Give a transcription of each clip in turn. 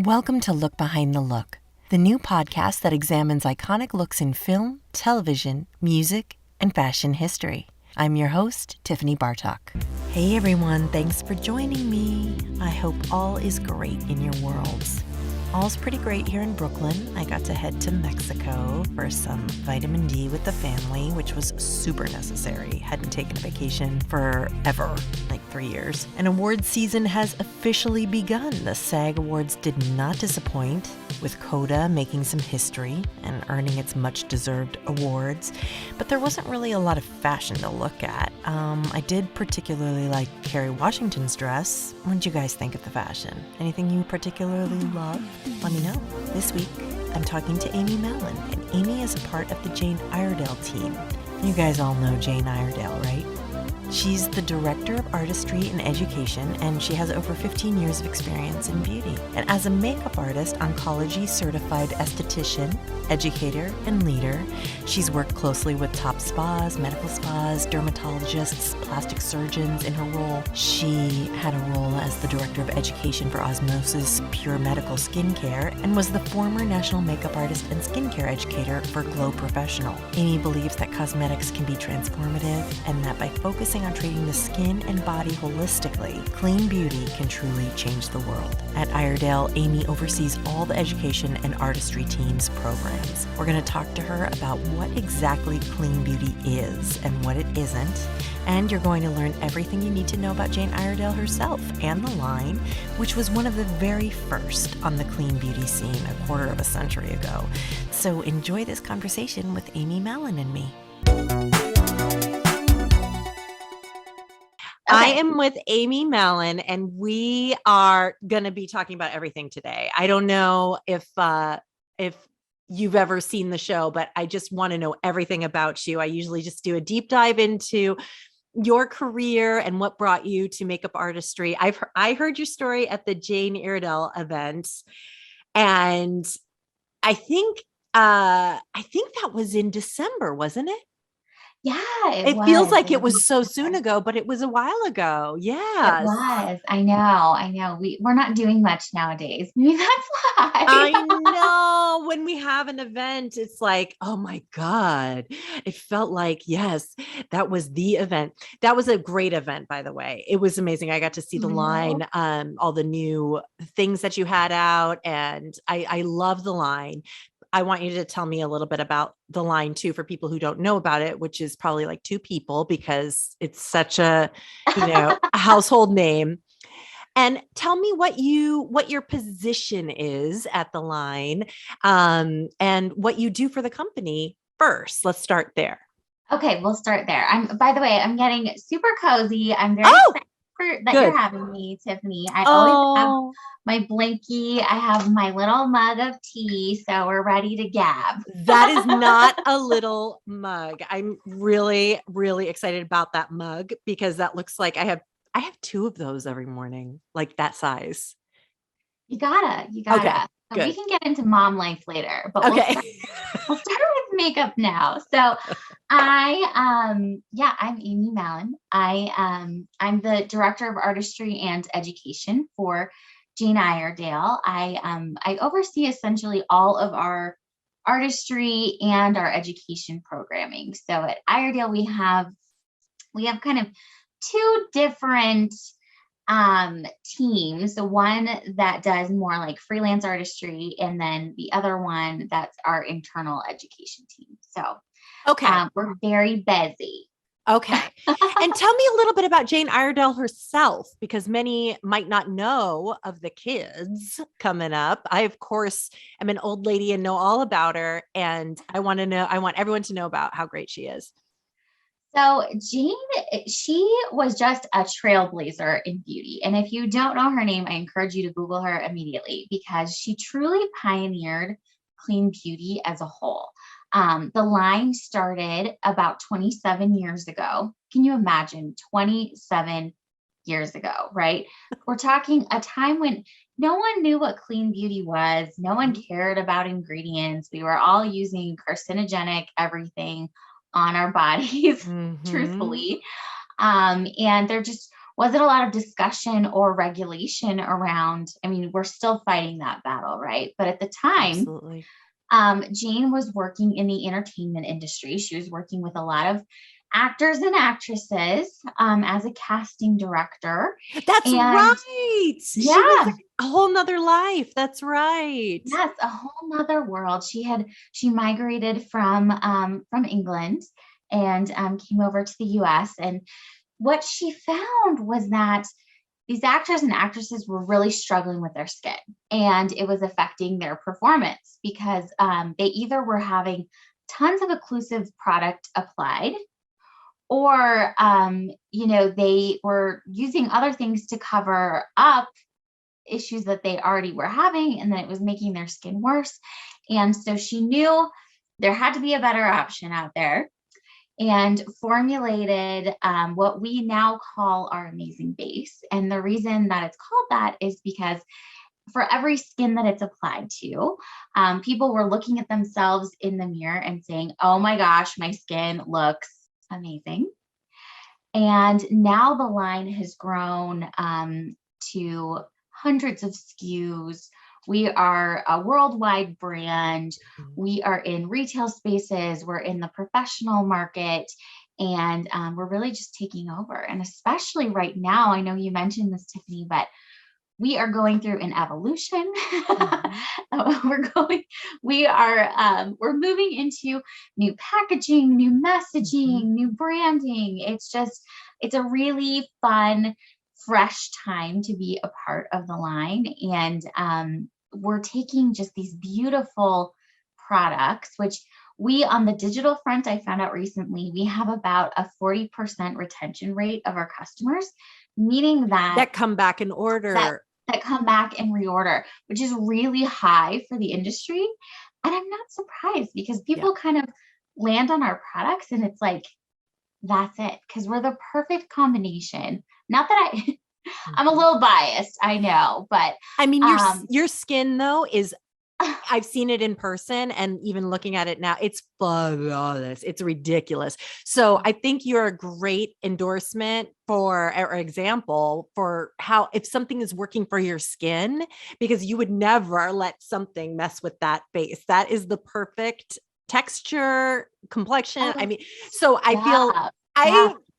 Welcome to Look Behind the Look, the new podcast that examines iconic looks in film, television, music, and fashion history. I'm your host, Tiffany Bartok. Hey everyone, thanks for joining me. I hope all is great in your worlds. All's pretty great here in Brooklyn. I got to head to Mexico for some vitamin D with the family, which was super necessary. Hadn't taken a vacation forever, like 3 years. And award season has officially begun. The SAG Awards did not disappoint, with Coda making some history and earning its much-deserved awards. But there wasn't really a lot of fashion to look at. I did particularly like Kerry Washington's dress. What did you guys think of the fashion? Anything you particularly loved? Let me know. This week, I'm talking to Amy Mallon, and Amy is a part of the Jane Iredale team. You guys all know Jane Iredale, right? She's the director of Artistry and Education, and she has over 15 years of experience in beauty. And as a makeup artist, oncology certified esthetician, educator, and leader, she's worked closely with top spas, medical spas, dermatologists, plastic surgeons in her role. She had a role as the director of education for Osmosis Pur Medical Skincare and was the former national makeup artist and skincare educator for gloProfessional. Amy believes that cosmetics can be transformative and that by focusing on treating the skin and body holistically, clean beauty can truly change the world. At Iredale, Amy oversees all the education and artistry team's programs. We're going to talk to her about what exactly clean beauty is and what it isn't. And you're going to learn everything you need to know about Jane Iredale herself and the line, which was one of the very first on the clean beauty scene a quarter of a century ago. So enjoy this conversation with Amy Mallon and me. I am with Amy Mallon, and we are going to be talking about everything today. I don't know if you've ever seen the show, but I just want to know everything about you. I usually just do a deep dive into your career and what brought you to makeup artistry. I heard your story at the Jane Iredale event, and I think that was in December, wasn't it? Yeah, It feels like it was so soon ago, but it was a while ago. Yeah. It was. I know. We're not doing much nowadays. Maybe that's why. I know when we have an event, it's like, oh my God, it felt like, yes, that was the event. That was a great event, by the way. It was amazing. I got to see the line, all the new things that you had out. And I love the line. I want you to tell me a little bit about the line too, for people who don't know about it, which is probably like 2 people because it's such a household name. And tell me what your position is at the line, and what you do for the company first. Let's start there. Okay, we'll start there. By the way, I'm getting super cozy. I'm very excited that you're having me, Tiffany. I always have my blankie. I have my little mug of tea, so we're ready to gab. That is not a little mug. I'm really, really excited about that mug because that looks like I have 2 of those every morning, like that size. You gotta. Okay, good. We can get into mom life later, but we'll start with makeup now. So I'm Amy Mallon. I'm the director of artistry and education for Jane Iredale. I oversee essentially all of our artistry and our education programming. So at Iredale, we have kind of 2 different teams. The one that does more like freelance artistry, and then the other one that's our internal education team. So we're very busy. Okay. And tell me a little bit about Jane Iredale herself, because many might not know of the kids coming up. I, of course, am an old lady and know all about her. And I want everyone to know about how great she is. So Jane, she was just a trailblazer in beauty. And if you don't know her name, I encourage you to Google her immediately because she truly pioneered clean beauty as a whole. The line started about 27 years ago. Can you imagine 27 years ago, right? We're talking a time when no one knew what clean beauty was. No one cared about ingredients. We were all using carcinogenic everything on our bodies, truthfully. And there just wasn't a lot of discussion or regulation around. I mean, we're still fighting that battle, right? But at the time, Absolutely. Jane was working in the entertainment industry. She was working with a lot of actors and actresses as a casting director. That's And right. She was yeah, a whole nother life. That's right. yes, a whole nother world. She migrated from England and came over to the US. And what she found was that these actors and actresses were really struggling with their skin, and it was affecting their performance because they either were having tons of occlusive product applied, or they were using other things to cover up issues that they already were having, and then it was making their skin worse. And so she knew there had to be a better option out there, and formulated what we now call our amazing base. And the reason that it's called that is because for every skin that it's applied to, people were looking at themselves in the mirror and saying, oh my gosh, my skin looks amazing. And now the line has grown to hundreds of SKUs. We are a worldwide brand. We are in retail spaces. We're in the professional market. And we're really just taking over. And especially right now, I know you mentioned this, Tiffany, but we are going through an evolution. We're moving into new packaging, new messaging, new branding. It's a really fun, fresh time to be a part of the line. And we're taking just these beautiful products, which we, on the digital front, I found out recently, we have about a 40% retention rate of our customers, meaning that come back in order. That come back and reorder, which is really high for the industry. And I'm not surprised, because people kind of land on our products and it's like, that's it. Because we're the perfect combination. Not that I'm a little biased, I know, but I mean, your skin though is, I've seen it in person, and even looking at it now, it's flawless. It's ridiculous. So I think you're a great endorsement or example for how, if something is working for your skin, because you would never let something mess with that base. That is the perfect texture, complexion. I mean, so I feel,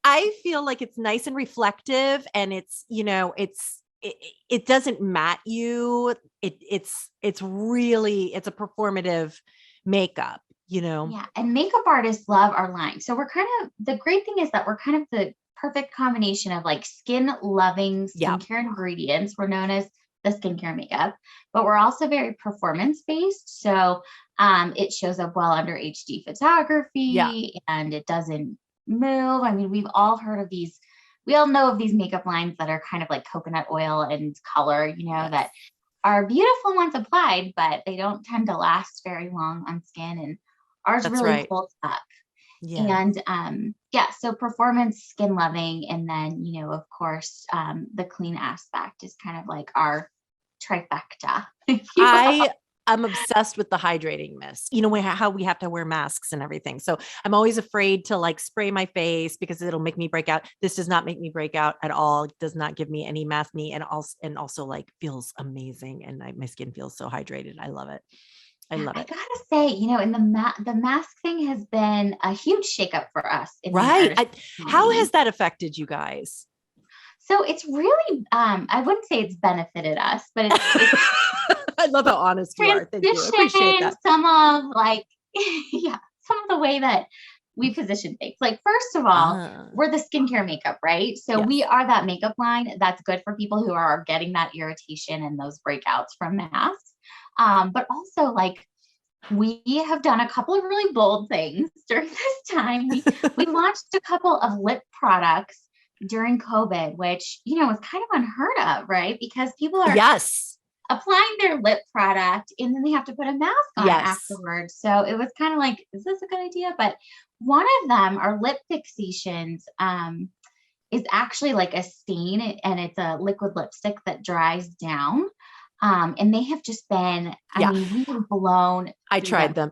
I feel like it's nice and reflective, and it's, it doesn't matte you. It's really, it's a performative makeup, Yeah. And makeup artists love our line. So the great thing is that we're kind of the perfect combination of like skin loving skincare ingredients. We're known as the skincare makeup, but we're also very performance based. So it shows up well under HD photography, and it doesn't move. I mean, we've all heard of these. We all know of these makeup lines that are kind of like coconut oil and color, that are beautiful once applied, but they don't tend to last very long on skin. And ours really holds up. And so performance, skin loving, and then, of course, the clean aspect is kind of like our trifecta. I'm obsessed with the hydrating mist, how we have to wear masks and everything. So I'm always afraid to like spray my face because it'll make me break out. This does not make me break out at all. It does not give me any maskne, and also like feels amazing. And my skin feels so hydrated. I love it. I love it. I gotta say, in the mask thing has been a huge shakeup for us. How has that affected you guys? So it's really, I wouldn't say it's benefited us, but it's I love how honest you are. Thank you. I appreciate that. Some of the way that we position things. Like, first of all, we're the skincare makeup, right? So we are that makeup line that's good for people who are getting that irritation and those breakouts from masks. But also, like, we have done a couple of really bold things during this time. We launched a couple of lip products during COVID, which, was kind of unheard of, right? Because people are applying their lip product and then they have to put a mask on afterwards. So it was kind of like, is this a good idea? But one of them, our lip fixations, is actually like a stain, and it's a liquid lipstick that dries down. And they have just been, I mean, we were blown. I tried them.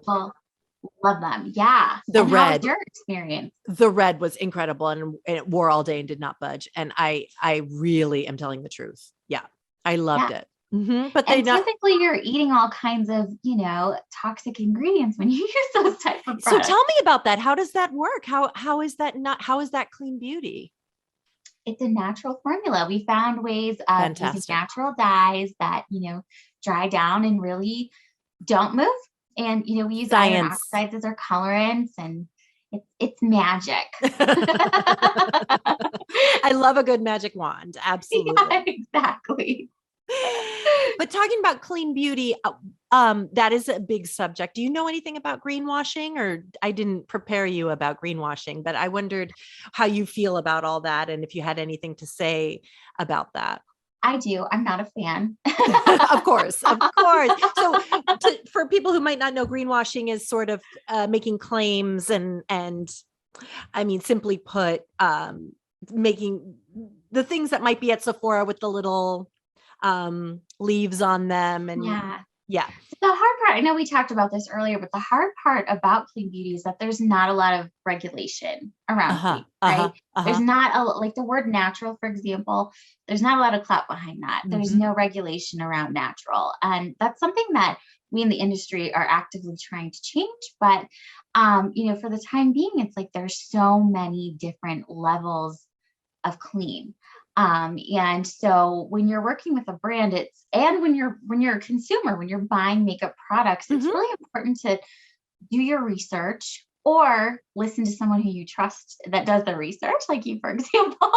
Love them. Yeah. The And how was red, your experience? the red was incredible, and it wore all day and did not budge. And I really am telling the truth. Yeah. I loved Yeah. it. But And typically you're eating all kinds of, toxic ingredients when you use those type of so products. tell me about that. How does that work? How is that clean beauty? It's a natural formula. We found ways of using Fantastic. natural dyes that, dry down and really don't move. And, we use iron Science. oxides as our colorants, and it's magic. I love a good magic wand. Absolutely. Yeah, exactly. But talking about clean beauty, that is a big subject. Do you know anything about greenwashing? Or I didn't prepare you about greenwashing, but I wondered how you feel about all that and if you had anything to say about that. I do. I'm not a fan. Of course. So for people who might not know, greenwashing is sort of making claims and I mean, simply put, making the things that might be at Sephora with the little leaves on them. And yeah. The hard part, I know we talked about this earlier, but the hard part about clean beauty is that there's not a lot of regulation around clean, right? There's not like the word natural, for example, there's not a lot of clout behind that. There's no regulation around natural. And that's something that we in the industry are actively trying to change. But, for the time being, it's like there's so many different levels of clean. And so when you're working with a brand, when you're a consumer, when you're buying makeup products, it's really important to do your research or listen to someone who you trust that does the research, like you, for example.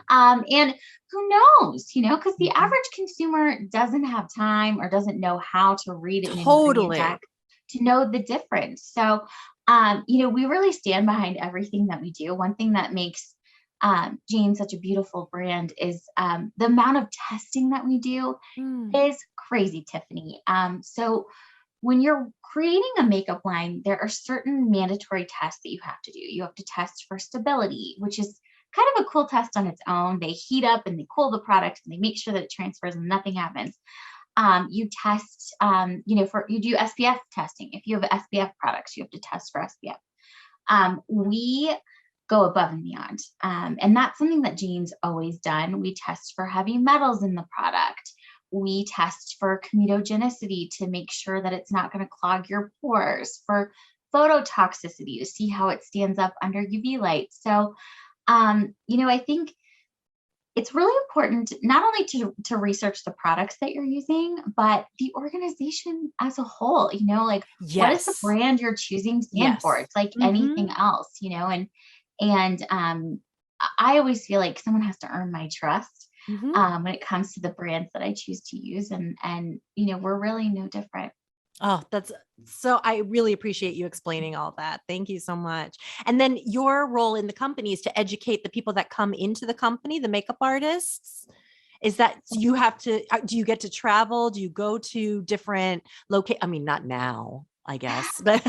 And who knows, because the average consumer doesn't have time or doesn't know how to read an ingredient deck to know the difference. So, we really stand behind everything that we do. One thing that makes Jane such a beautiful brand is the amount of testing that we do is crazy, Tiffany. So when you're creating a makeup line, there are certain mandatory tests that you have to do. You have to test for stability, which is kind of a cool test on its own. They heat up and they cool the product and they make sure that it transfers and nothing happens. You test, you do SPF testing. If you have SPF products, you have to test for SPF. We go above and beyond. And that's something that Jane's always done. We test for heavy metals in the product. We test for comedogenicity to make sure that it's not going to clog your pores, for phototoxicity to see how it stands up under UV light. So, I think it's really important not only to research the products that you're using, but the organization as a whole, what is the brand you're choosing stand for? It's like anything else, and I always feel like someone has to earn my trust when it comes to the brands that I choose to use. And we're really no different. Oh, I really appreciate you explaining all that. Thank you so much. And then your role in the company is to educate the people that come into the company, the makeup artists. Is that you have to, do you get to travel? Do you go to different locations? I mean, not now, I guess, but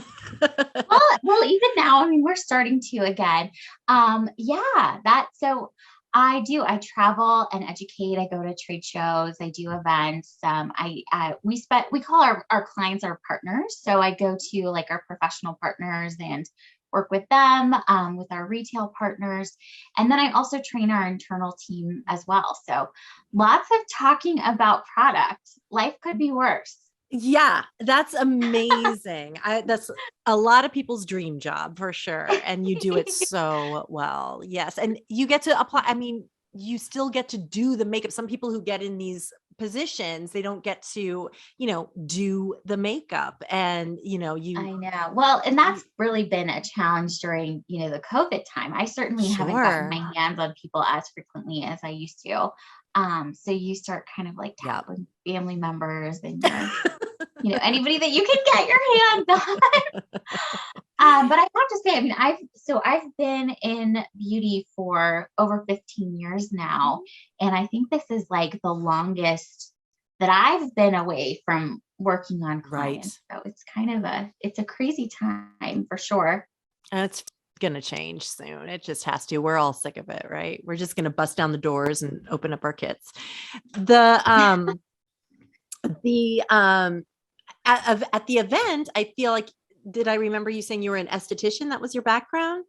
well, even now, I mean, we're starting to again. So I do. I travel and educate. I go to trade shows. I do events. We call our clients our partners. So I go to like our professional partners and work with them, with our retail partners. And then I also train our internal team as well. So lots of talking about product. Life could be worse. Yeah, that's amazing. That's a lot of people's dream job for sure. And you do it so well. Yes. And you get to apply. I mean, you still get to do the makeup. Some people who get in these positions, they don't get to, do the makeup and, I know. Well, and that's really been a challenge during, the COVID time. I certainly haven't gotten my hands on people as frequently as I used to. So you start kind of like tackling family members and your, anybody that you can get your hands on. But I have to say, I mean, I've been in beauty for over 15 years now. And I think this is like the longest that I've been away from working on clients. Right. So it's kind of it's a crazy time for sure. And it's going to change soon. It just has to. We're all sick of it, right? We're just going to bust down the doors and open up our kits. At the event, I feel like did I remember you saying you were an esthetician? That was your background?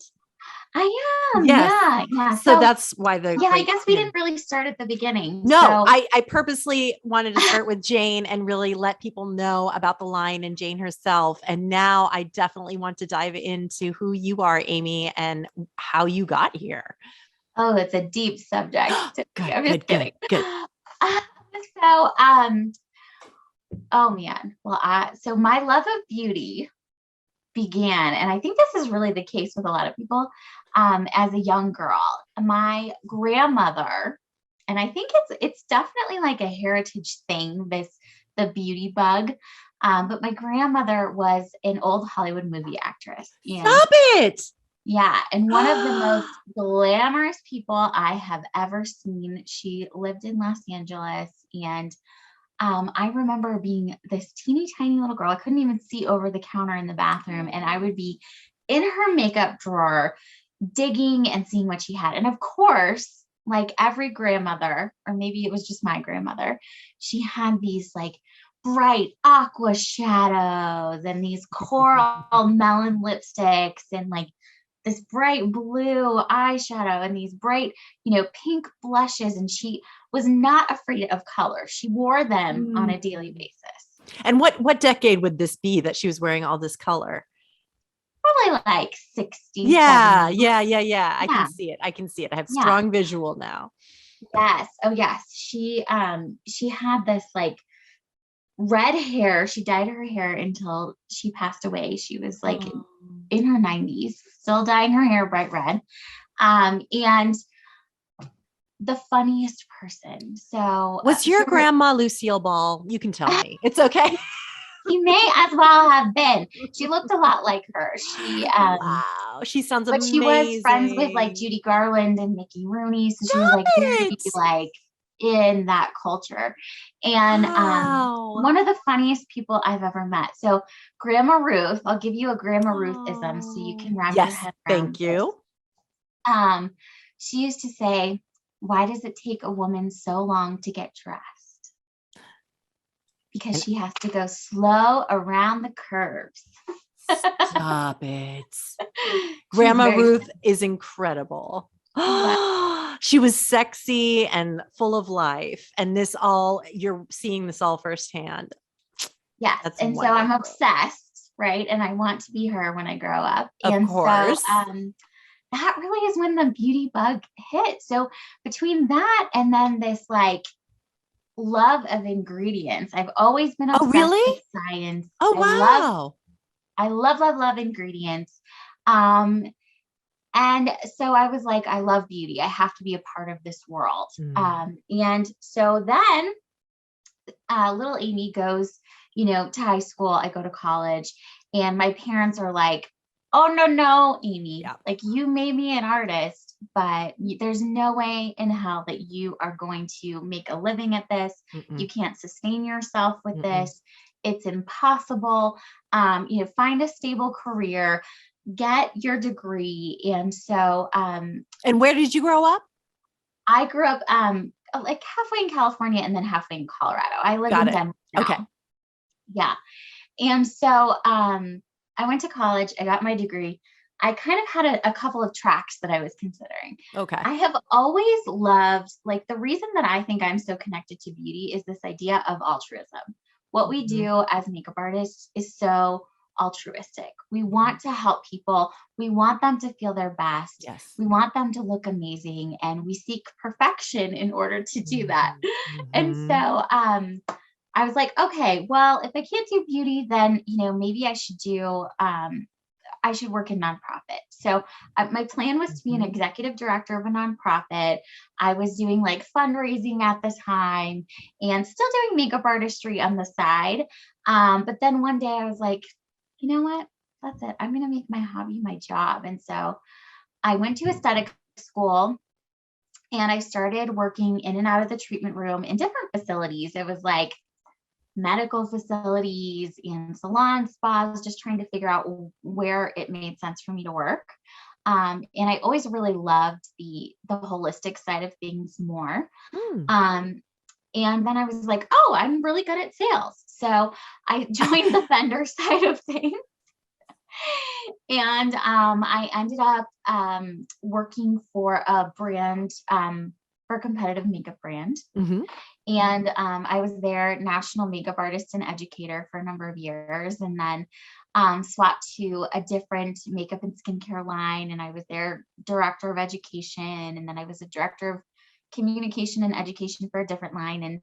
I am. Yes. Yeah. So that's why I great guess we skin. didn't really start at the beginning. No, So I purposely wanted to start with Jane and really let people know about the line and Jane herself. And now I definitely want to dive into who you are, Amy, and how you got here. oh, it's a deep subject. Good, I'm just good, kidding. good. So, oh man. Well, so my love of beauty began, and I think this is really the case with a lot of people, as a young girl. My grandmother, and I think it's definitely like a heritage thing, the beauty bug. But my grandmother was an old Hollywood movie actress. And Stop it. yeah, and one of the most glamorous people I have ever seen. She lived in Los Angeles, and I remember being this teeny tiny little girl. I couldn't even see over the counter in the bathroom, and I would be in her makeup drawer digging and seeing what she had. And of course, like every grandmother, or maybe it was just my grandmother, she had these like bright aqua shadows and these coral melon lipsticks and like this bright blue eyeshadow and these bright, pink blushes. And she was not afraid of color. She wore them on a daily basis. And what decade would this be that she was wearing all this color? Probably like 60. Yeah. 70. Yeah. I can see it. I have strong visual now. Yes. Oh yes. She had this like red hair. She dyed her hair until she passed away. She was like in her 90s, still dyeing her hair bright red. And the funniest person. So was your grandma Lucille Ball? You can tell me. It's okay. She may as well have been. She looked a lot like her. Wow, she sounds but amazing. She was friends with like Judy Garland and Mickey Rooney, so she was like very like in that culture. And one of the funniest people I've ever met. So Grandma Ruth, I'll give you a Grandma Ruth-ism so you can wrap your head around. Thank you. She used to say, "Why does it take a woman so long to get dressed?" Because she has to go slow around the curves. Stop it. Grandma Ruth is incredible. She was sexy and full of life. And you're seeing this all firsthand. Yes. That's and wonderful. So I'm obsessed, right? And I want to be her when I grow up. Of course. So that really is when the beauty bug hit. So between that and then this like love of ingredients. I've always been obsessed with science. Oh, wow. I love ingredients. And so I was like, I love beauty. I have to be a part of this world. And so then little Amy goes, to high school. I go to college, and my parents are like, "Oh, no, Amy, like you may be an artist, but there's no way in hell that you are going to make a living at this. You can't sustain yourself with this. It's impossible. Find a stable career, get your degree." And so, and where did you grow up? I grew up, like halfway in California and then halfway in Colorado. I live in Denver now. Okay. Yeah. And so, I went to college. I got my degree. I kind of had a couple of tracks that I was considering. Okay. I have always loved, like, the reason that I think I'm so connected to beauty is this idea of altruism. What we do as makeup artists is so altruistic. We want to help people. We want them to feel their best. Yes. We want them to look amazing, and we seek perfection in order to do that. And so, I was like, okay, well, if I can't do beauty, then, maybe I should I should work in nonprofit. So my plan was to be an executive director of a nonprofit. I was doing like fundraising at the time and still doing makeup artistry on the side. But then one day I was like, you know what? That's it. I'm going to make my hobby my job. And so I went to aesthetic school, and I started working in and out of the treatment room in different facilities. It was like medical facilities and salons, spas, just trying to figure out where it made sense for me to work. And I always really loved the holistic side of things more. And then I was like, oh, I'm really good at sales. So I joined the vendor side of things. And I ended up working for a brand, for a competitive makeup brand. Mhm. And I was their national makeup artist and educator for a number of years, and then swapped to a different makeup and skincare line. And I was their director of education. And then I was a director of communication and education for a different line. And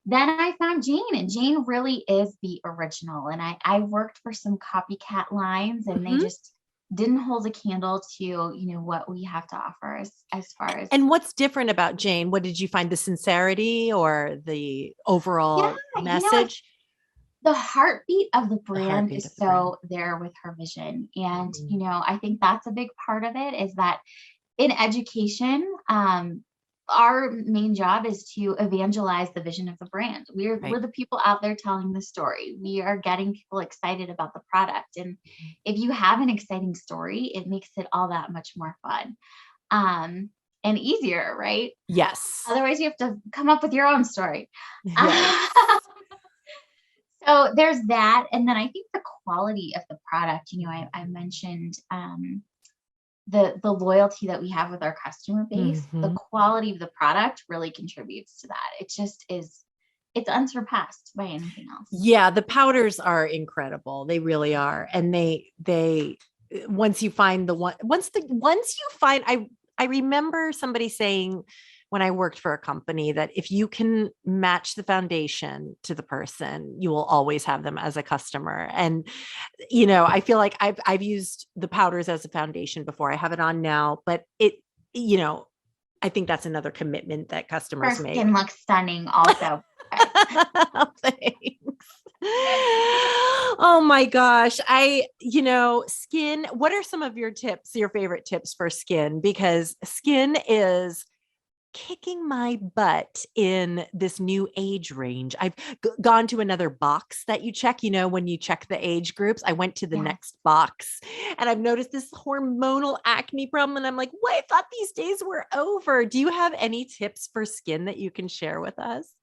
then I found Jane, and Jane really is the original. And I worked for some copycat lines, and they Mhm. just didn't hold a candle to, what we have to offer as far as, And what's different about Jane? What did you find, the sincerity or the yeah, overall it's message? the heartbeat of the The brand heartbeat is of the brand. so there with her vision. And, Mhm. I think that's a big part of it, is that in education, our main job is to evangelize the vision of the brand. We're Right. the people out there telling the story. We are getting people excited about the product. And if you have an exciting story, it makes it all that much more fun. And easier, right? Yes. Otherwise, you have to come up with your own story. Yes. So there's that. And then I think the quality of the product, I mentioned the loyalty that we have with our customer base. The Mhm. quality of the product really contributes to that. It just is, it's unsurpassed by anything else. Yeah, the powders are incredible. They really are. And they once you find the one once you find I remember somebody saying when I worked for a company that if you can match the foundation to the person, you will always have them as a customer. And I feel like I've used the powders as a foundation before. I have it on now, but you know, I think that's another commitment that Her customers skin make. looks stunning also. Okay. Thanks. Oh my gosh. Skin, what are some of your tips, your favorite tips for skin? Because skin is kicking my butt in this new age range. I've gone to another box that you check, when you check the age groups. I went to the Yeah. next box and I've noticed this hormonal acne problem. And I'm like, what? I thought these days were over. Do you have any tips for skin that you can share with us?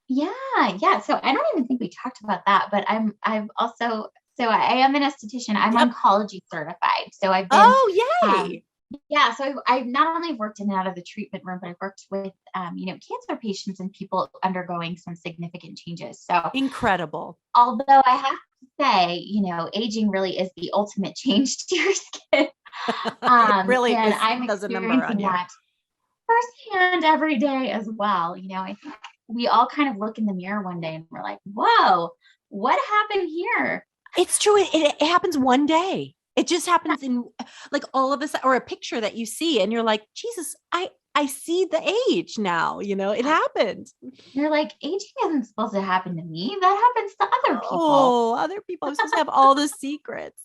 Yeah. Yeah. So I don't even think we talked about that, but I've also, so I am an esthetician. I'm Yep. oncology certified. So I've been, Oh, um, yay. yeah, so I've not only worked in and out of the treatment room, but I've worked with, cancer patients and people undergoing some significant changes. So Incredible. although I have to say, aging really is the ultimate change to your skin. It really And I'm does a number on experiencing you. that firsthand every day as well. I think we all kind of look in the mirror one day and we're like, whoa, what happened here? It's true. It happens one day. It just happens in like all of us, or a picture that you see and you're like, Jesus, I see the age now, it happened. You're like, aging isn't supposed to happen to me. That happens to other people. Oh, other people are supposed to have all the secrets.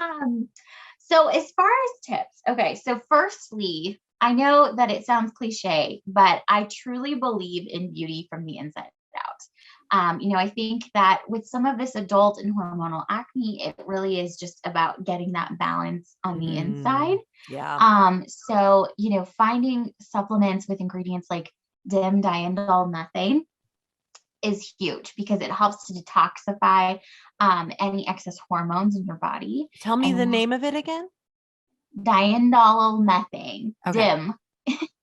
Um, so as far as tips, okay, so firstly, I know that it sounds cliche, but I truly believe in beauty from the inside out. I think that with some of this adult and hormonal acne, it really is just about getting that balance on the inside. Yeah. So, finding supplements with ingredients like diindole methane is huge because it helps to detoxify any excess hormones in your body. Tell me the And name of it again. diindole methane, Okay. DIM.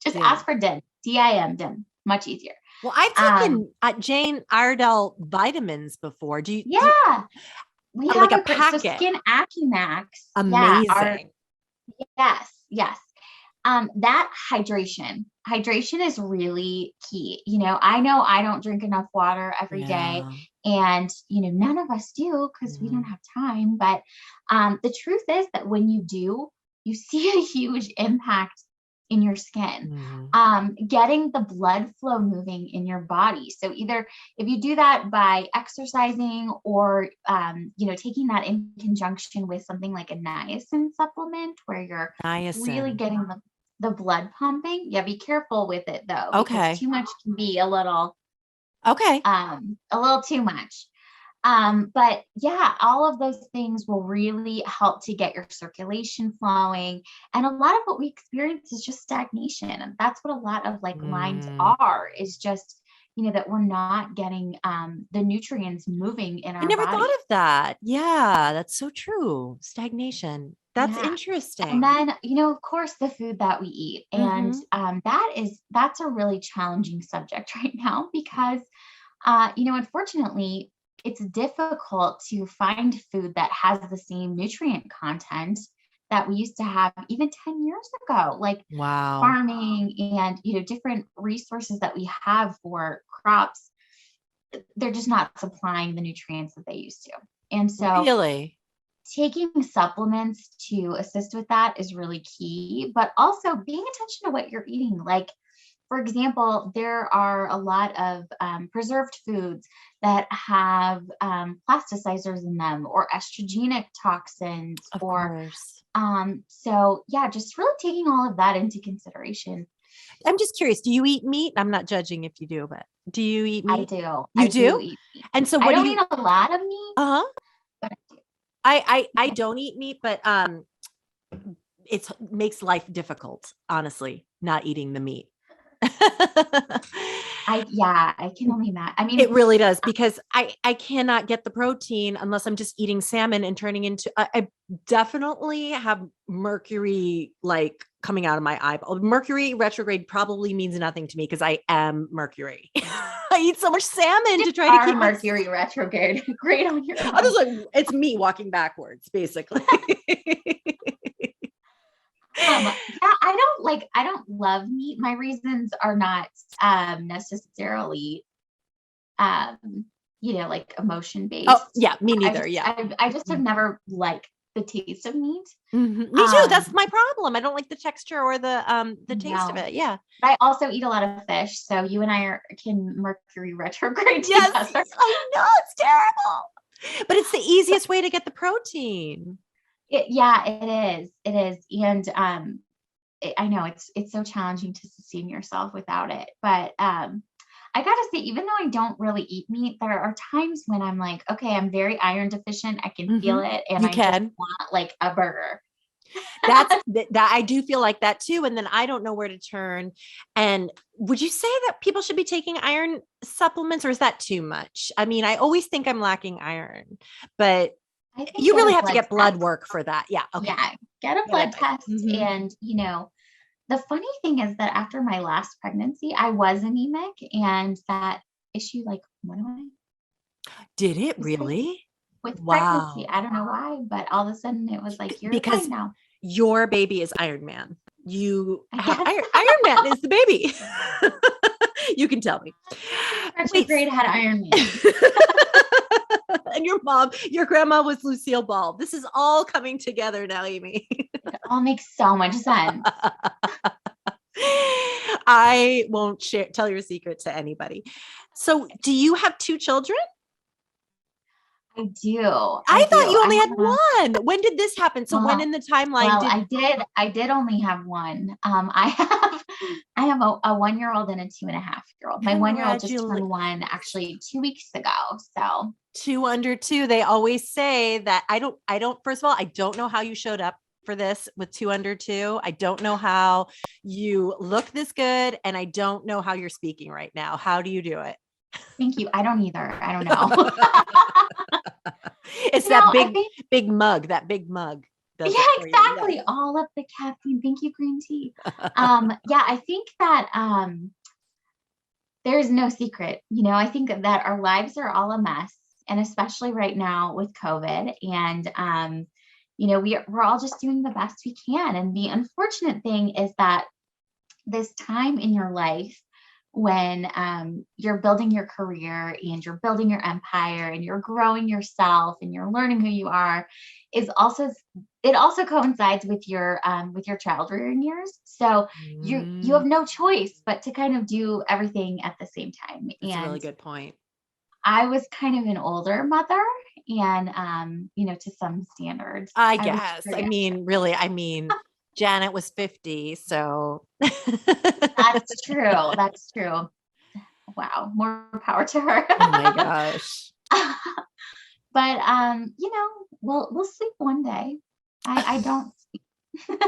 Just Dim. ask for DIM, DIM, DIM. Much easier. Well, I've Um, taken Jane Iredale vitamins before. yeah, we Like have a a great, so packet? Skin Acumax. Yeah, Amazing. yes, yes. That hydration is really key. I know I don't drink enough water every day, Yeah. and none of us do because we don't Mhm. have time. But the truth is that when you do, you see a huge impact in your skin. Mhm. Getting the blood flow moving in your body. So either if you do that by exercising or taking that in conjunction with something like a niacin supplement where you're really Niacin. getting the blood pumping. Yeah, be careful with it though, because Okay. too much can be Okay. a little too much. But yeah, all of those things will really help to get your circulation flowing. And a lot of what we experience is just stagnation. And that's what a lot of like lines Mm. are, is just that we're not getting the nutrients moving in I our never body. thought of that. Yeah, that's so true. Stagnation. That's Yeah. interesting. And then, of course, the food that we eat. And that's a really challenging subject right now because, unfortunately, it's difficult to find food that has the same nutrient content that we used to have even 10 years ago, like Wow. farming and, different resources that we have for crops. They're just not supplying the nutrients that they used to. And so Really? taking supplements to assist with that is really key, but also paying attention to what you're eating. Like, for example, there are a lot of preserved foods that have plasticizers in them or estrogenic toxins Of course. so yeah, just really taking all of that into consideration. I'm just curious. Do you eat meat? I'm not judging if you do, but do you eat I meat? do. You I do? eat meat. And so I what do don't you? eat a lot of meat, Uh-huh. but I do. I don't eat meat, but it makes life difficult, honestly, not eating the meat. I can only imagine. I mean, It really does, because I cannot get the protein unless I'm just eating salmon and turning into I definitely have mercury like coming out of my eyeball. Mercury retrograde probably means nothing to me because I am Mercury. I eat so much salmon to try to keep Mercury retrograde. Great on your I'm just like, it's me walking backwards, basically. I don't love meat. My reasons are not necessarily like emotion based. Oh, yeah, me neither. I just have never liked the taste of meat. Me too. That's my problem. I don't like the texture or the taste of No. it. Yeah. But I also eat a lot of fish, so you and I can Mercury retrograde Yes, together. I know, it's terrible. But it's the easiest way to get the protein. It is. It is. And I know it's so challenging to sustain yourself without it. But I gotta say, even though I don't really eat meat, there are times when I'm like, okay, I'm very iron deficient. I can feel it, and You I just can. want like a burger. That's that I do feel like that too. And then I don't know where to turn. And would you say that people should be taking iron supplements, or is that too much? I mean, I always think I'm lacking iron, but I think you get really a have to get blood test. work for that. Yeah. Okay. Yeah, get a Good blood advice. test. And the funny thing is that after my last pregnancy, I was anemic, and that issue like went away. Did it It's crazy. really? With pregnancy. Wow. I don't know why, but all of a sudden it was like, you're Because fine now. your baby is Iron Man. You I have guess. Iron Man is the baby. You can tell me. Retrograde had Iron Man. And your grandma was Lucille Ball. This is all coming together now, Amy. It all makes so much sense. I won't tell your secret to anybody. So, do you have 2 children? I do. I thought you only had one. When did this happen? So when in the timeline I did only have one. I have a 1-year-old and a 2.5-year-old. My 1-year-old just turned 1 actually 2 weeks ago. So 2 under 2. They always say that I don't, first of all, I don't know how you showed up for this with 2 under 2. I don't know how you look this good. And I don't know how you're speaking right now. How do you do it? Thank you. I don't either. I don't know. It's that big mug. Yeah, exactly. Yeah. All of the caffeine. Thank you, green tea. Yeah, I think that there's no secret. I think that our lives are all a mess, and especially right now with COVID. And we're all just doing the best we can. And the unfortunate thing is that this time in your life when you're building your career and you're building your empire and you're growing yourself and you're learning who you are it also coincides with your child rearing years. So you have no choice but to kind of do everything at the same time. That's a really good point. I was kind of an older mother and to some standards. I guess. Really, Janet was 50, so That's true. That's true. Wow, more power to her. Oh my gosh. But we'll sleep one day. I don't sleep.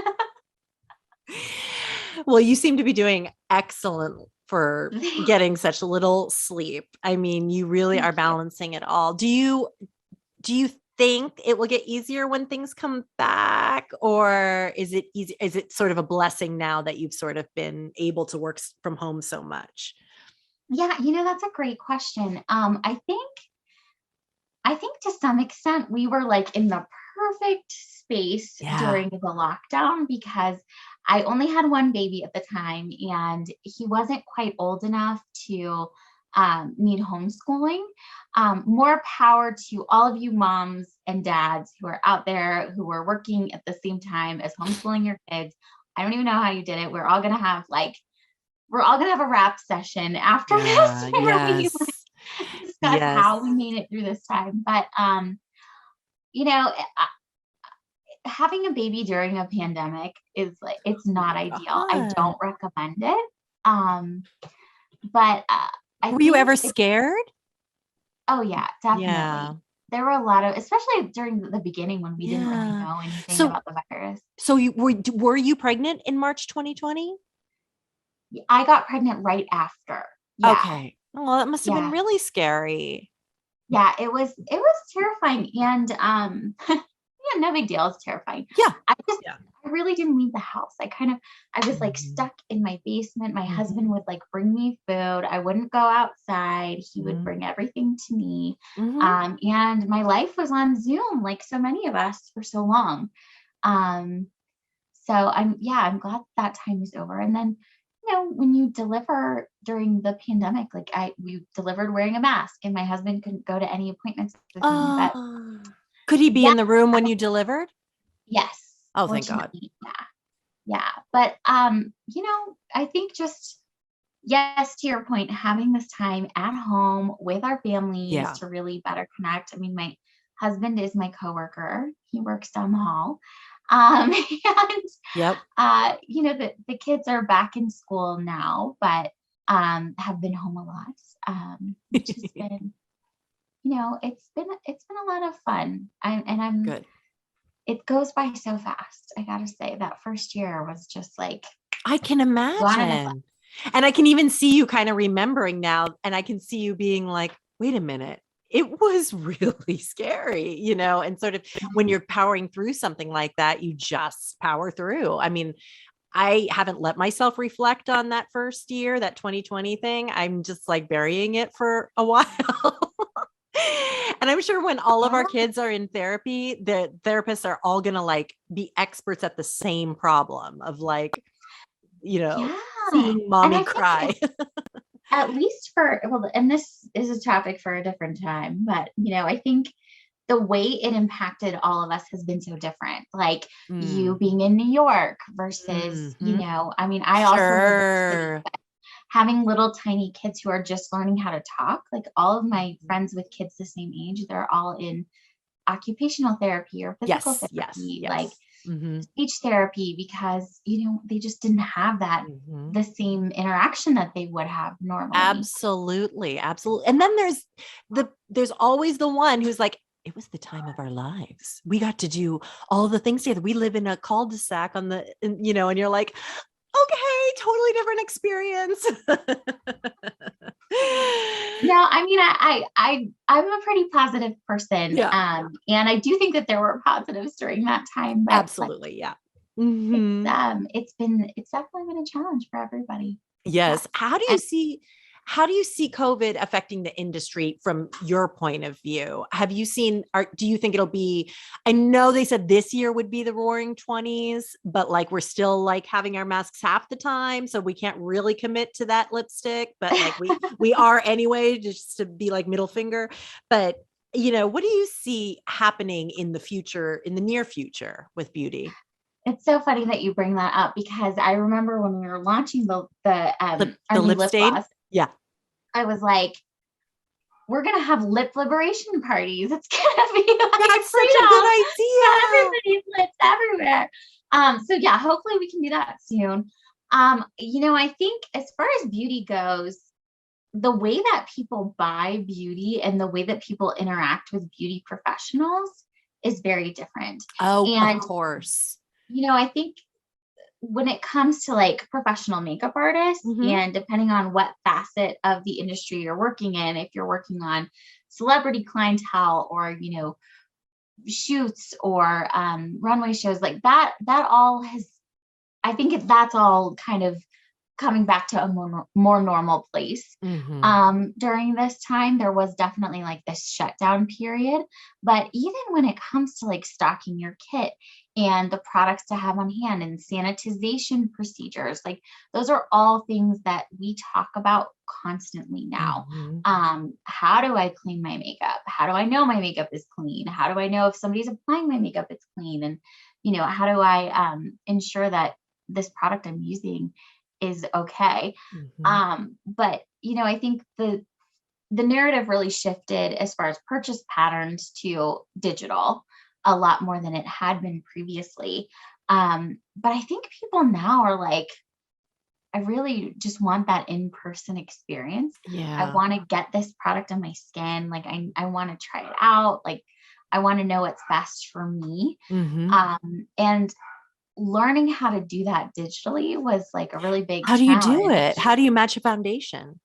Well, you seem to be doing excellent for getting such little sleep. I mean, you really are balancing it all. Do you think it will get easier when things come back, or is it easy? Is it sort of a blessing now that you've sort of been able to work from home so much? Yeah, that's a great question. I think to some extent we were like in the perfect space during the lockdown because I only had one baby at the time and he wasn't quite old enough to need homeschooling. More power to all of you moms and dads who are out there who are working at the same time as homeschooling your kids. I don't even know how you did it. We're all gonna have a wrap session after this where we discuss how we made it through this time. But having a baby during a pandemic is like, it's not ideal. I don't recommend it. But were you ever scared? Oh yeah, definitely. Yeah. There were a lot of, especially during the beginning when we didn't really know anything about the virus. So were you pregnant in March 2020? I got pregnant right after. Yeah. Okay. Well, that must have been really scary. Yeah, it was terrifying. And no big deal. It's terrifying. Yeah. I really didn't leave the house. I was like stuck in my basement. My husband would like bring me food. I wouldn't go outside. He would bring everything to me. And my life was on Zoom, like so many of us for so long. So I'm glad that time is over. And then, when you deliver during the pandemic, like we delivered wearing a mask and my husband couldn't go to any appointments with me, but could he be in the room when you delivered? Yes. Oh, thank God. Yeah. But, I think just, yes, to your point, having this time at home with our families to really better connect. I mean, my husband is my coworker. He works down the hall. And, the kids are back in school now, but, have been home a lot, which has been, it's been a lot of fun. I'm good. It goes by so fast. I gotta say that first year was just like, I can imagine. And I can even see you kind of remembering now. And I can see you being like, wait a minute, it was really scary, and sort of when you're powering through something like that, you just power through. I mean, I haven't let myself reflect on that first year, that 2020 thing. I'm just like burying it for a while. And I'm sure when all of our kids are in therapy, the therapists are all going to like be experts at the same problem of like, seeing mommy cry. At least and this is a topic for a different time, but, I think the way it impacted all of us has been so different. Like you being in New York versus, I mean, I also live in the city, but having little tiny kids who are just learning how to talk, like all of my friends with kids the same age, they're all in occupational therapy or physical therapy, like speech therapy, because, they just didn't have that, the same interaction that they would have normally. Absolutely. Absolutely. And then there's always the one who's like, it was the time of our lives. We got to do all the things together. We live in a cul-de-sac and you're like, okay, totally different experience. No, I mean, I'm a pretty positive person. And I do think that there were positives during that time. But absolutely. Yeah. It's definitely been a challenge for everybody. Yes. How do you see COVID affecting the industry from your point of view? Have you seen, do you think it'll be, I know they said this year would be the roaring 20s, but like, we're still like having our masks half the time. So we can't really commit to that lipstick, but like we are anyway, just to be like middle finger. But what do you see happening in the future, in the near future with beauty? It's so funny that you bring that up because I remember when we were launching the lip stain. Gloss, yeah. I was like, we're going to have lip liberation parties. It's going to be like that's such a good idea. Everybody's lips everywhere. So yeah, hopefully we can do that soon. I think as far as beauty goes, the way that people buy beauty and the way that people interact with beauty professionals is very different. Oh, and of course. I think when it comes to like professional makeup artists, Mhm. and depending on what facet of the industry you're working in, if you're working on celebrity clientele or, shoots or runway shows like that all has, I think that's all kind of coming back to a more normal place. Mhm. During this time, there was definitely like this shutdown period. But even when it comes to like stocking your kit and the products to have on hand and sanitization procedures, like those are all things that we talk about constantly now. Mhm. How do I clean my makeup? How do I know my makeup is clean? How do I know if somebody's applying my makeup, it's clean? And, how do I ensure that this product I'm using is okay. Mhm. But I think the narrative really shifted as far as purchase patterns to digital a lot more than it had been previously. But I think people now are like, I really just want that in-person experience. I Yeah. want to get this product on my skin. Like I want to try it out. Like I want to know what's best for me. Mhm. And learning how to do that digitally was like a really big How do you do challenge. it? How do you match a foundation?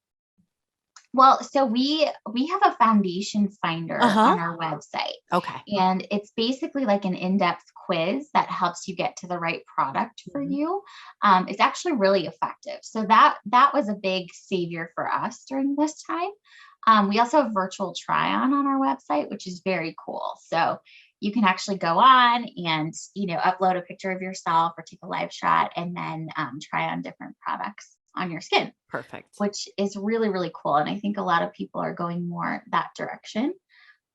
Well, so we have a foundation finder Uh-huh. on our website, Okay. and it's basically like an in-depth quiz that helps you get to the right product for Mhm. you. It's actually really effective. So that was a big savior for us during this time. We also have virtual try-on our website, which is very cool. So you can actually go on and upload a picture of yourself or take a live shot, and then try on different products on your skin, Perfect. which is really, really cool. And I think a lot of people are going more that direction.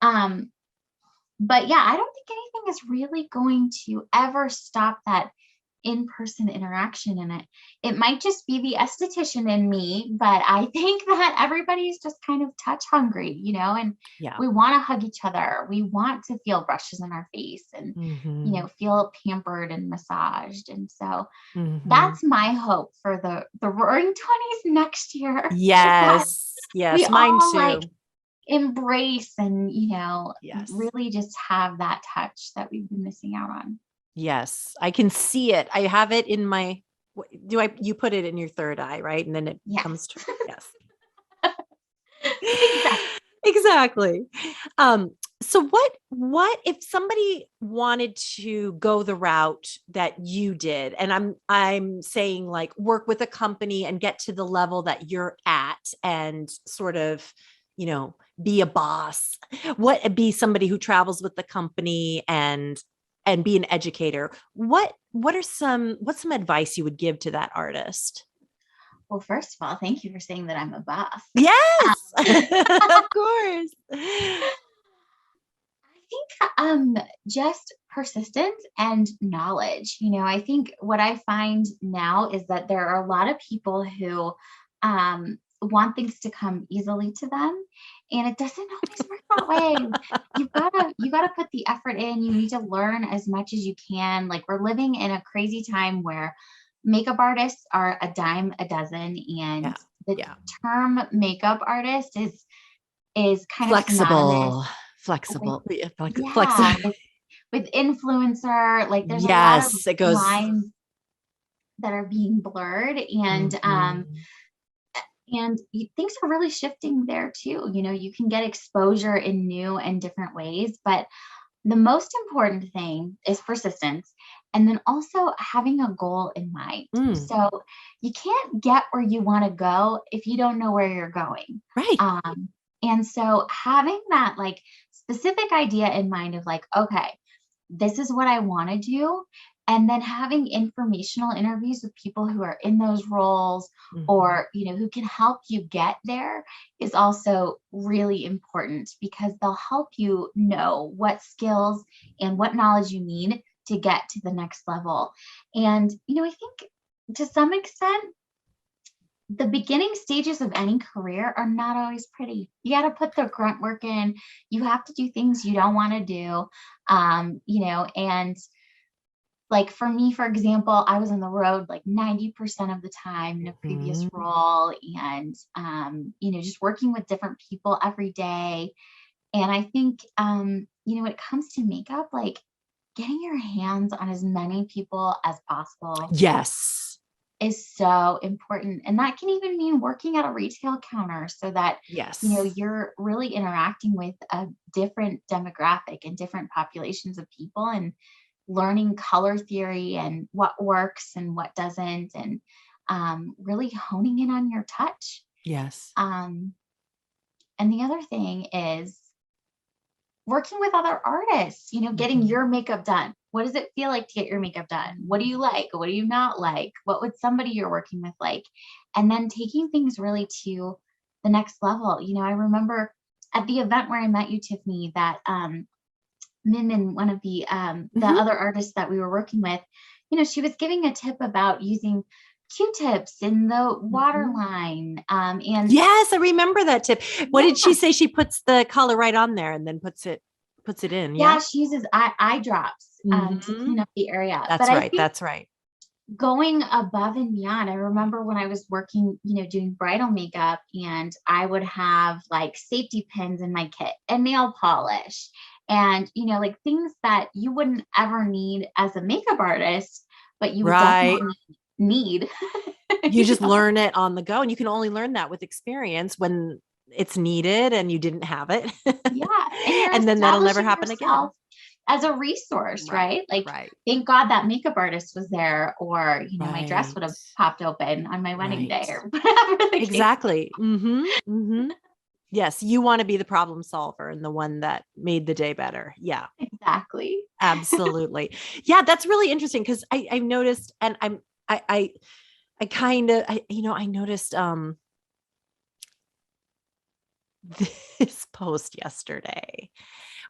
Um, but yeah, I don't think anything is really going to ever stop that in-person interaction in it. It might just be the esthetician in me, but I think that everybody's just kind of touch hungry, and Yeah. we want to hug each other. We want to feel brushes on our face and, Mhm. feel pampered and massaged. And so Mhm. that's my hope for the Roaring 20s next year is that Yes. we Yes, mine all like too. embrace and, Yes. really just have that touch that we've been missing out on. Yes, I can see it. I have it in my do I you put it in your third eye, right? And then it Yes. comes to yes. Exactly. Exactly. Um, so what if somebody wanted to go the route that you did, and I'm saying like work with a company and get to the level that you're at and sort of, be a boss, be somebody who travels with the company and be an educator. What's some advice you would give to that artist? Well, first of all, thank you for saying that I'm a boss. Yes. I Of course. think just persistence and knowledge. I think what I find now is that there are a lot of people who want things to come easily to them, and it doesn't always work that way. You gotta put the effort in. You need to learn as much as you can. Like we're living in a crazy time where makeup artists are a dime a dozen, and Yeah. the Yeah. term makeup artist is kind of synonymous Flexible, with, flexible, yeah, yeah, flexible. with influencer. Like there's a lot of Yes, it goes. lines that are being blurred, Mhm. and things are really shifting there too. You can get exposure in new and different ways, but the most important thing is persistence, and then also having a goal in mind. Mm, So you can't get where you want to go if you don't know where you're going. right. And so having that like specific idea in mind of like, okay, this is what I want to do. And then having informational interviews with people who are in those roles, Mhm. or, who can help you get there is also really important, because they'll help you know what skills and what knowledge you need to get to the next level. And, I think to some extent, the beginning stages of any career are not always pretty. You got to put the grunt work in. You have to do things you don't want to do. And like for me, for example, I was on the road like 90% of the time in a previous Mhm. role, and, just working with different people every day. And I think, when it comes to makeup, like getting your hands on as many people as possible Yes. is so important. And that can even mean working at a retail counter so that, Yes. you're really interacting with a different demographic and different populations of people and learning color theory and what works and what doesn't, and really honing in on your touch. Yes. And the other thing is working with other artists, getting your makeup done. What does it feel like to get your makeup done? What do you like? What do you not like? What would somebody you're working with like? And then taking things really to the next level. I remember at the event where I met you, Tiffany, that Min and one of the other artists that we were working with, she was giving a tip about using Q-tips in the waterline. And yes, I remember that tip. What did she say? She puts the color right on there and then puts it in. Yeah, she uses eye drops to clean up the area. That's right. That's right. Going above and beyond. I remember when I was working, doing bridal makeup, and I would have like safety pins in my kit and nail polish and, like things that you wouldn't ever need as a makeup artist, but you would definitely need. You just learn it on the go, and you can only learn that with experience when it's needed and you didn't have it. Yeah. And then that'll never happen again. As a resource, right? Like, thank God that makeup artist was there, or, my dress would have popped open on my wedding day or whatever. Exactly. Yes. You want to be the problem solver and the one that made the day better. Yeah, exactly. Absolutely. Yeah. That's really interesting. Cause I've noticed, and I noticed, this post yesterday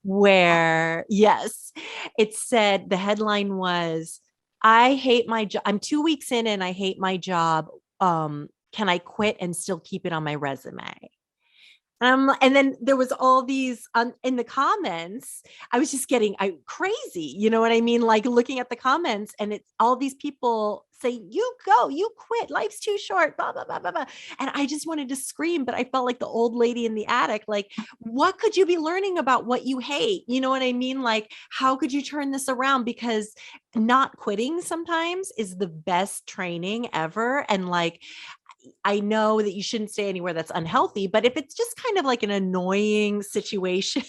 where, yes, it said, the headline was, I hate my job. I'm 2 weeks in and I hate my job. Can I quit and still keep it on my resume? And then there was all these in the comments. I was just getting crazy. You know what I mean? Like looking at the comments, and it's all these people saying, you go, you quit. Life's too short, blah, blah, blah, blah, blah. And I just wanted to scream, but I felt like the old lady in the attic. Like, what could you be learning about what you hate? You know what I mean? Like, how could you turn this around? Because not quitting sometimes is the best training ever. And like, I know that you shouldn't stay anywhere that's unhealthy, but if it's just kind of like an annoying situation,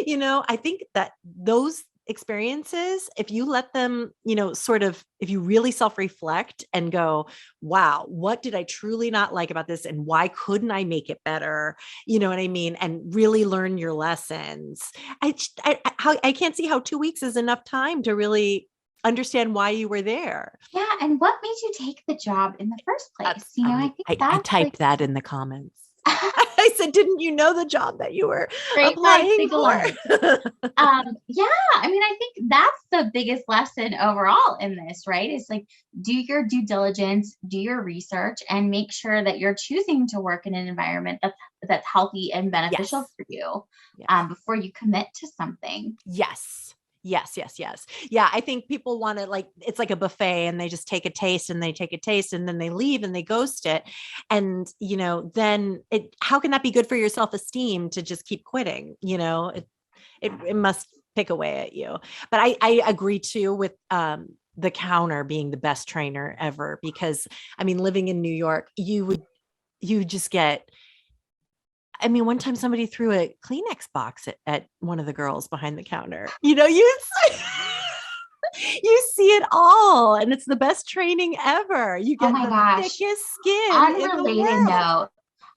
I think that those experiences, if you let them, sort of, if you really self-reflect and go, wow, what did I truly not like about this? And why couldn't I make it better? You know what I mean? And really learn your lessons. I can't see how 2 weeks is enough time to really understand why you were there. Yeah. And what made you take the job in the first place? I typed that in the comments. I said, didn't you know the job that you were applying for? Yeah. I mean, I think that's the biggest lesson overall in this, right? It's like, do your due diligence, do your research, and make sure that you're choosing to work in an environment that's healthy and beneficial for you before you commit to something. Yes. Yeah. I think people want to, it's like a buffet, and they just take a taste and they take a taste and then they leave and they ghost it. And, then how can that be good for your self-esteem to just keep quitting? It must pick away at you. But I agree too with, the counter being the best trainer ever, because living in New York, you just get, one time somebody threw a Kleenex box at one of the girls behind the counter. You see it all, and it's the best training ever. You get the thickest skin. Unrelated note,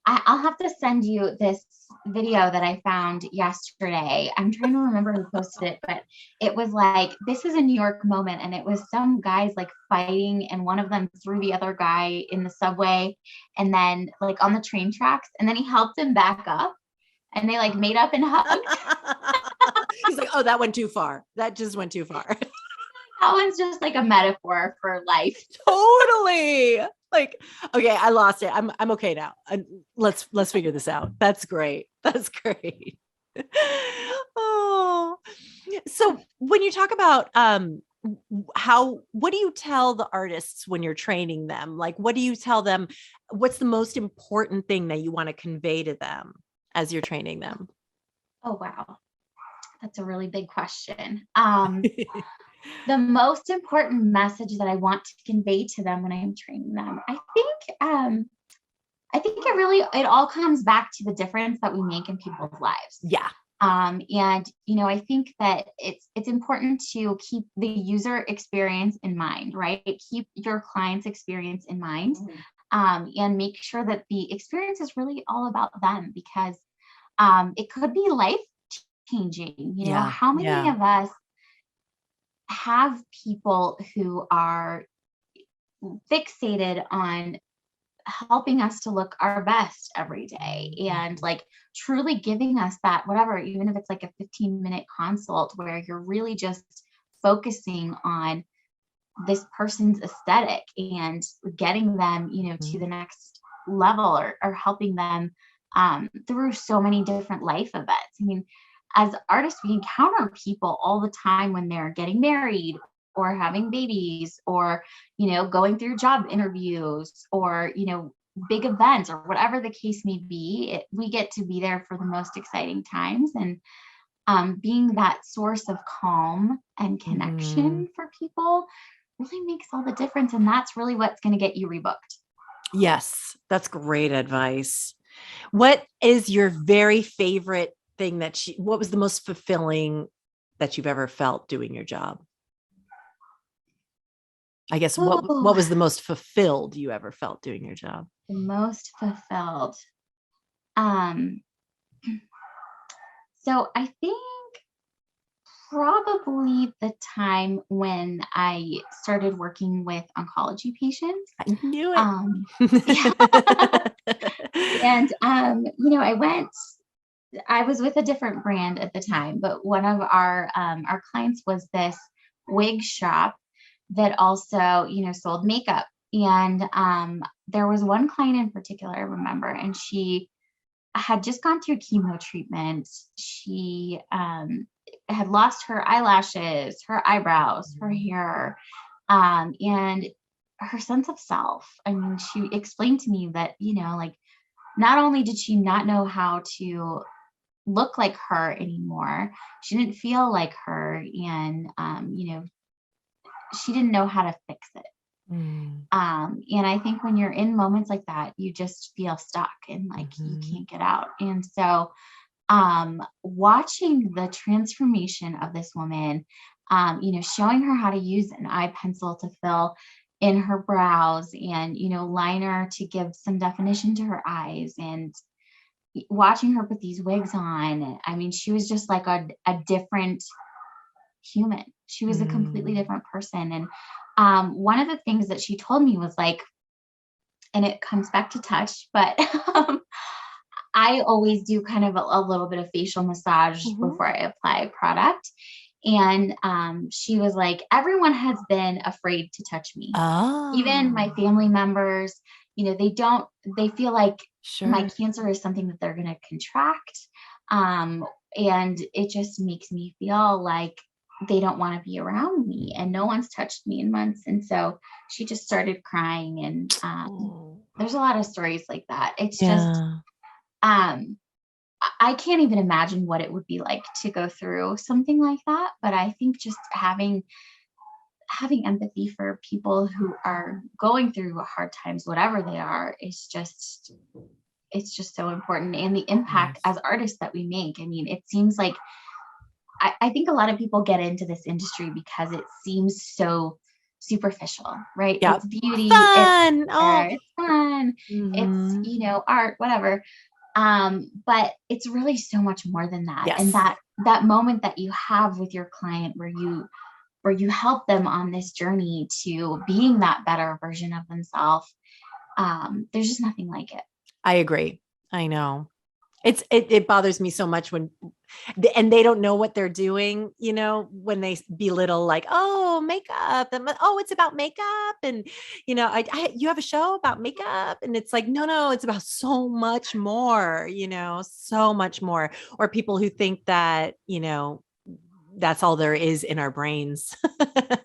I'll have to send you this video that I found yesterday. I'm trying to remember who posted it, but it was like, this is a New York moment. And it was some guys like fighting, and one of them threw the other guy in the subway and then like on the train tracks. And then he helped him back up, and they like made up and hugged. He's like, oh, that went too far. That just went too far. That one's just like a metaphor for life. Totally. Like, okay, I lost it. I'm okay now. Let's figure this out. That's great. Oh, so when you talk about what do you tell the artists when you're training them? Like, what do you tell them? What's the most important thing that you want to convey to them as you're training them? Oh, wow. that's a really big question. The most important message that I want to convey to them when I'm training them, I think it all comes back to the difference that we make in people's lives. Yeah. And I think that it's important to keep the user experience in mind, right? Keep your client's experience in mind, and make sure that the experience is really all about them, because it could be life changing. How many of us have people who are fixated on helping us to look our best every day, and like truly giving us that, whatever, even if it's like a 15-minute consult where you're really just focusing on this person's aesthetic and getting them, to the next level, or helping them through so many different life events. I mean, as artists, we encounter people all the time when they're getting married or having babies, or, going through job interviews, or, big events, or whatever the case may be. We get to be there for the most exciting times, and being that source of calm and connection for people really makes all the difference. And that's really what's going to get you rebooked. Yes, that's great advice. What is your very favorite thing what was the most fulfilling that you've ever felt doing your job? I guess what was the most fulfilled you ever felt doing your job? The most fulfilled. So I think probably the time when I started working with oncology patients. I knew it. And I was with a different brand at the time, but one of our clients was this wig shop that also, sold makeup. And there was one client in particular I remember, and she had just gone through chemo treatment. She had lost her eyelashes, her eyebrows, her hair, and her sense of self. I mean, she explained to me that, like, not only did she not know how to look like her anymore, she didn't feel like her, and she didn't know how to fix it. And I think when you're in moments like that, you just feel stuck, and like you can't get out. And so watching the transformation of this woman, showing her how to use an eye pencil to fill in her brows, and liner to give some definition to her eyes, and watching her put these wigs on, I mean, she was just like a different human. She was a completely different person. And one of the things that she told me was like, and it comes back to touch, but I always do kind of a little bit of facial massage before I apply product. And she was like, everyone has been afraid to touch me. Even my family members, they feel like my cancer is something that they're going to contract. And it just makes me feel like they don't want to be around me, and no one's touched me in months. And so she just started crying, and there's a lot of stories like that. It's just, I can't even imagine what it would be like to go through something like that. But I think just having empathy for people who are going through hard times, whatever they are, it's just so important. And the impact as artists that we make. I mean, it seems like, I think a lot of people get into this industry because it seems so superficial, right? Yep. It's beauty, fun. it's fun, it's, art, whatever. But it's really so much more than that. Yes. And that moment that you have with your client where you help them on this journey to being that better version of themselves, there's just nothing like it. I agree. I know. It bothers me so much when, and they don't know what they're doing, when they belittle like, oh, makeup, and oh, it's about makeup. And, you have a show about makeup, and it's like, no, it's about so much more, so much more. Or people who think that, that's all there is in our brains.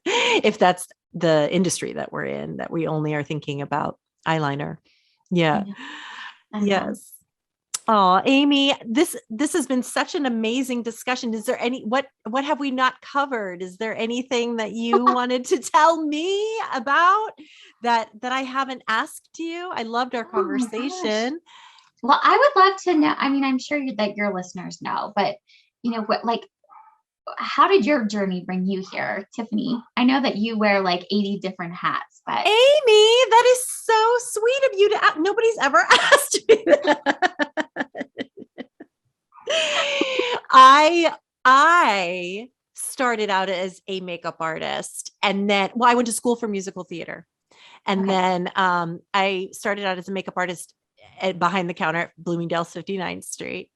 If that's the industry that we're in, that we only are thinking about eyeliner. Yeah. Yes. Oh, Amy, this has been such an amazing discussion. Is there what have we not covered? Is there anything that you wanted to tell me about that I haven't asked you? I loved our Oh my gosh. conversation. Well, I would love to know. I mean, I'm sure that your listeners know, but what, like, how did your journey bring you here, Tiffany? I know that you wear like 80 different hats, but Amy, that is so sweet of you to ask. Nobody's ever asked me that. I started out as a makeup artist, and then I went to school for musical theater. And Okay. then I started out as a makeup artist behind the counter at Bloomingdale's 59th Street.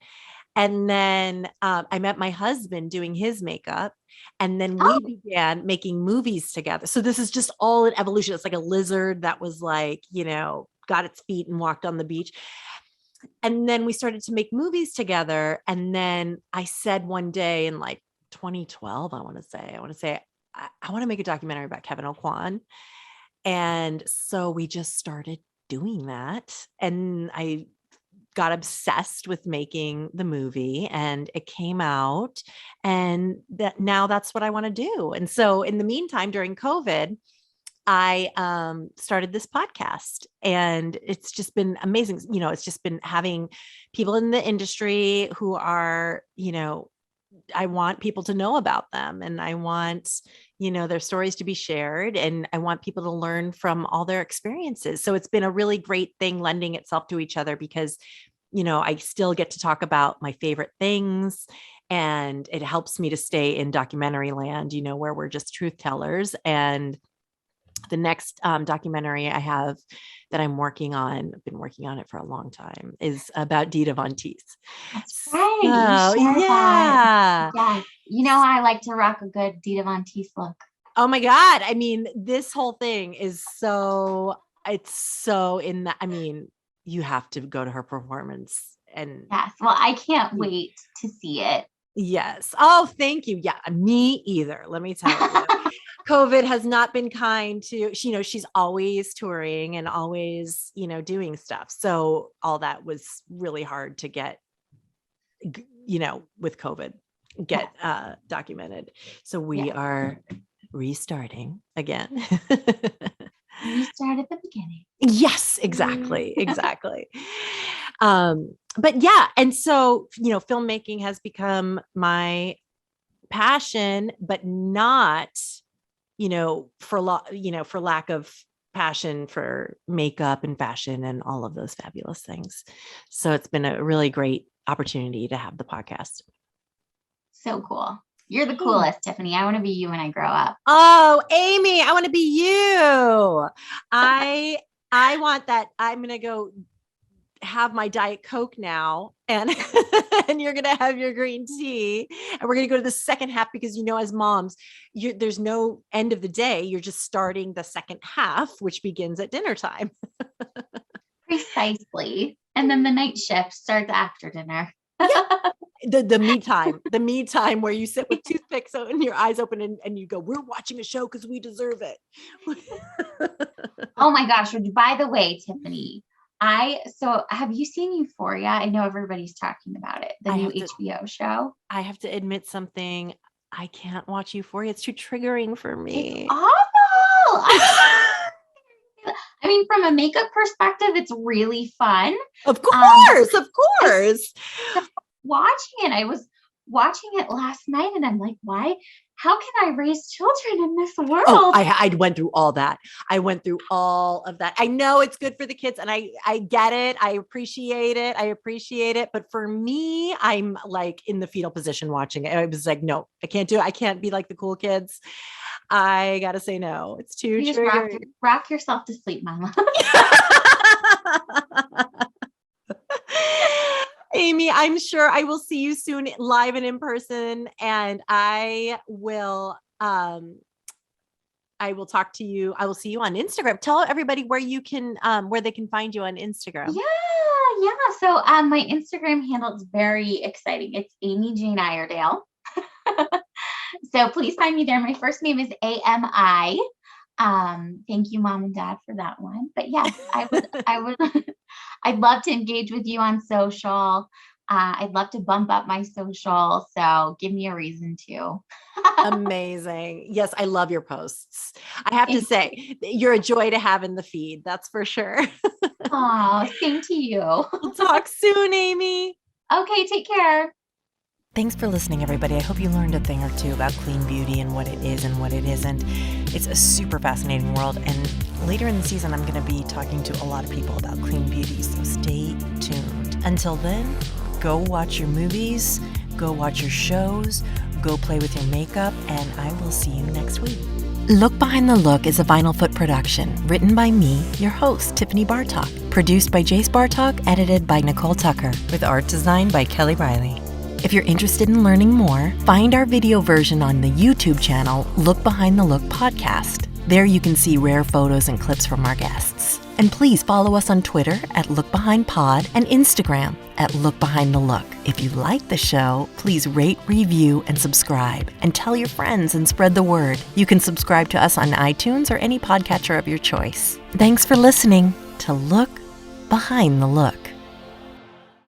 And then I met my husband doing his makeup. And then we began making movies together. So this is just all an evolution. It's like a lizard that was like, got its feet and walked on the beach. And then we started to make movies together. And then I said one day in like 2012, I want to say, I want to make a documentary about Kevin O'Quan. And so we just started doing that. And I got obsessed with making the movie, and it came out, and now that's what I want to do. And so in the meantime, during COVID, I started this podcast, and it's just been amazing. It's just been having people in the industry who are, I want people to know about them, and I want, their stories to be shared, and I want people to learn from all their experiences. So it's been a really great thing lending itself to each other, because, I still get to talk about my favorite things, and it helps me to stay in documentary land, where we're just truth tellers. And the next documentary I have that I'm working on, I've been working on it for a long time, is about Dita Von Teese. That's right. You shared Yeah. that. Yeah. I like to rock a good Dita Von Teese look. Oh my God. I mean, this whole thing is it's so in that. I mean, you have to go to her performance. And yes. Well, I can't wait to see it. Yes. Oh, thank you. Yeah, me either. Let me tell you. COVID has not been kind to, she's always touring and always, doing stuff. So all that was really hard to get, with COVID, get documented. So we are restarting again. Restart at the beginning. Yes, exactly. Exactly. But yeah. And so, filmmaking has become my passion, but not, for lack of passion for makeup and fashion and all of those fabulous things. So it's been a really great opportunity to have the podcast. So cool. You're the coolest, Tiffany. I want to be you when I grow up. Oh, Amy, I want to be you. I want that. I'm going to go have my Diet Coke now, and and you're going to have your green tea, and we're going to go to the second half, because, as moms, there's no end of the day. You're just starting the second half, which begins at dinner time. Precisely. And then the night shift starts after dinner. Yeah. The me time where you sit with toothpicks and your eyes open, and you go, we're watching a show because we deserve it. Oh my gosh. By the way, Tiffany, so have you seen Euphoria? I know everybody's talking about it. The new HBO show. I have to admit something. I can't watch Euphoria. It's too triggering for me. It's awful. I mean, from a makeup perspective, it's really fun. Of course. Watching it, I was watching it last night, and I'm like, why? How can I raise children in this world? Oh, I went through all that. I went through all of that. I know it's good for the kids, and I get it. I appreciate it. But for me, I'm like in the fetal position watching it. I was like, no, I can't do it. I can't be like the cool kids. I got to say no. It's too triggering. Rock yourself to sleep, Mama. Amy, I'm sure I will see you soon live and in person, and I will talk to you. I will see you on Instagram. Tell everybody where you can where they can find you on Instagram. Yeah. So my Instagram handle is very exciting. It's Amy Jane Iredale. So please find me there. My first name is AMI. Thank you, Mom and Dad, for that one. But yes, I would I'd love to engage with you on social. I'd love to bump up my social. So give me a reason to. Amazing. Yes, I love your posts. I have to say, you're a joy to have in the feed. That's for sure. Oh, same to you. We'll talk soon, Amy. Okay, take care. Thanks for listening, everybody. I hope you learned a thing or two about clean beauty and what it is and what it isn't. It's a super fascinating world, and later in the season, I'm going to be talking to a lot of people about clean beauty, so stay tuned. Until then, go watch your movies, go watch your shows, go play with your makeup, and I will see you next week. Look Behind the Look is a Vinyl Foot production, written by me, your host, Tiffany Bartok, produced by Jace Bartok, edited by Nicole Tucker, with art designed by Kelly Riley. If you're interested in learning more, find our video version on the YouTube channel, Look Behind the Look Podcast. There you can see rare photos and clips from our guests. And please follow us on Twitter at LookBehindPod and Instagram at LookBehindTheLook. If you like the show, please rate, review, and subscribe. And tell your friends and spread the word. You can subscribe to us on iTunes or any podcatcher of your choice. Thanks for listening to Look Behind the Look.